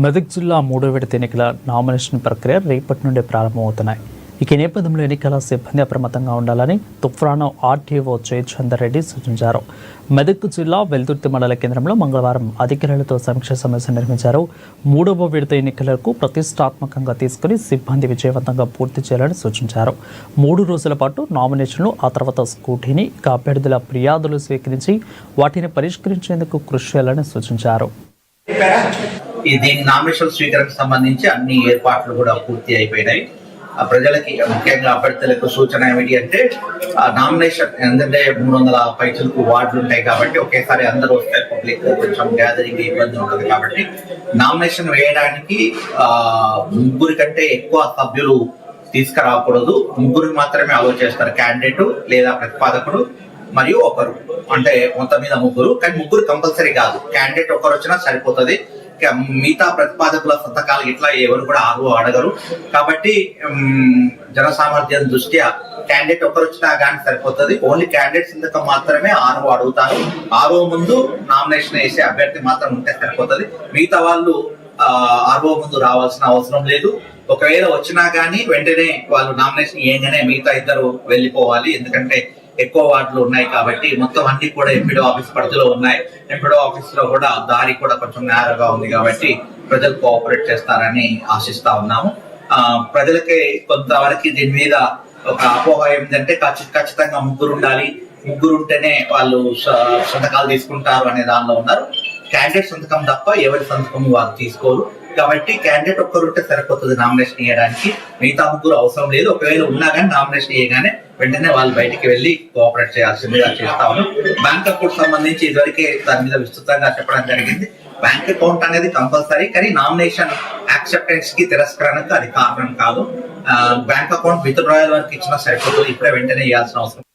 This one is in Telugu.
మెదక్ జిల్లా మూడో విడత ఎన్నికల నామినేషన్ ప్రక్రియ రేపటి నుండి ప్రారంభమవుతున్నాయి. ఈ నేపథ్యంలో ఎన్నికల సిబ్బంది అప్రమత్తంగా ఉండాలని తుఫ్రాను ఆర్టీఓ జయచందర్ రెడ్డి సూచించారు. మెదక్ జిల్లా వెల్దుర్తి మండల కేంద్రంలో మంగళవారం అధికారులతో సమీక్ష సమావేశం నిర్వహించారు. మూడవ విడత ఎన్నికలకు ప్రతిష్టాత్మకంగా తీసుకుని సిబ్బంది విజయవంతంగా పూర్తి చేయాలని సూచించారు. 3 రోజుల పాటు నామినేషన్లు, ఆ తర్వాత స్కూటీని, అభ్యర్థుల ఫిర్యాదులు స్వీకరించి వాటిని పరిష్కరించేందుకు కృషి చేయాలని సూచించారు. దీని నామినేషన్ స్వీకరణకు సంబంధించి అన్ని ఏర్పాట్లు కూడా పూర్తి అయిపోయినాయి. ప్రజలకి ముఖ్యంగా అభ్యర్థులకు సూచన ఏమిటి అంటే నామినేషన్ ఎందుకంటే 300 పైసలకు వార్డులు ఉంటాయి కాబట్టి ఒకేసారి అందరూ వస్తే పబ్లిక్ కొంచెం గ్యాదరింగ్ ఇబ్బంది ఉంటుంది కాబట్టి నామినేషన్ వేయడానికి 3 కంటే ఎక్కువ సభ్యులు తీసుకురాకూడదు. 3 మాత్రమే అలో చేస్తారు, క్యాండిడేట్ లేదా ప్రతిపాదకుడు మరియు ఒకరు, అంటే మొత్తం మీద 3. కానీ 3 కంపల్సరీ కాదు, క్యాండిడేట్ ఒకరు వచ్చినా సరిపోతుంది. మిగతా ప్రతిపాదకుల సంతకాలు ఇట్లా ఎవరు కూడా అడగరు కాబట్టి జనసామర్థ్యం దృష్ట్యా క్యాండిడేట్ ఒకరు వచ్చినా కానీ సరిపోతుంది. ఓన్లీ క్యాండిడేట్ సంతకం మాత్రమే అడుగుతారు. ముందు నామినేషన్ వేసే అభ్యర్థి మాత్రం ఉంటే సరిపోతుంది. మిగతా వాళ్ళు ముందు రావాల్సిన అవసరం లేదు. ఒకవేళ వచ్చినా కానీ వెంటనే వాళ్ళు నామినేషన్ వేయగానే మిగతా ఇద్దరు వెళ్ళిపోవాలి. ఎందుకంటే ఎక్కువ వార్డులు ఉన్నాయి కాబట్టి మొత్తం అన్ని కూడా ఎంపీడో ఆఫీస్ పరిధిలో ఉన్నాయి. ఎంపీడో ఆఫీస్ లో కూడా దారి కూడా కొంచెం నేరగా ఉంది కాబట్టి ప్రజలు కోఆపరేట్ చేస్తారని ఆశిస్తా ఉన్నాము. ప్రజలకి కొంతవరకు దీని మీద ఒక అపోహ ఏంటంటే ఖచ్చితంగా 3 ఉండాలి, 3 ఉంటేనే వాళ్ళు సంతకాలు తీసుకుంటారు అనే దానిలో ఉన్నారు. క్యాండిడేట్ సంతకం తప్ప ఎవరి సంతకం వాళ్ళు తీసుకోరు కాబట్టి క్యాండిడేట్ ఒక్కరుంటే సరిపోతుంది నామినేషన్ వేయడానికి. మిగతా 3 అవసరం లేదు. ఒకవేళ ఉన్నా కానీ నామినేషన్ వేయగానే వెంటనే వాళ్ళు బయటికి వెళ్ళి కోఆపరేట్ చేయాల్సిందిగా చేస్తా ఉన్నాం. బ్యాంక్ అకౌంట్ సంబంధించి ఇదివరకే దాని మీద విస్తృతంగా చెప్పడం జరిగింది. బ్యాంక్ అకౌంట్ అనేది కంపల్సరీ, కానీ నామినేషన్ యాక్సెప్టెన్స్ కి తిరస్కరణకు అది కారణం కాదు. బ్యాంక్ అకౌంట్ విత్ డ్రాయల్ వరకు ఇచ్చినా సరిపోతుంది. ఇప్పుడే వెంటనే వేయాల్సిన అవసరం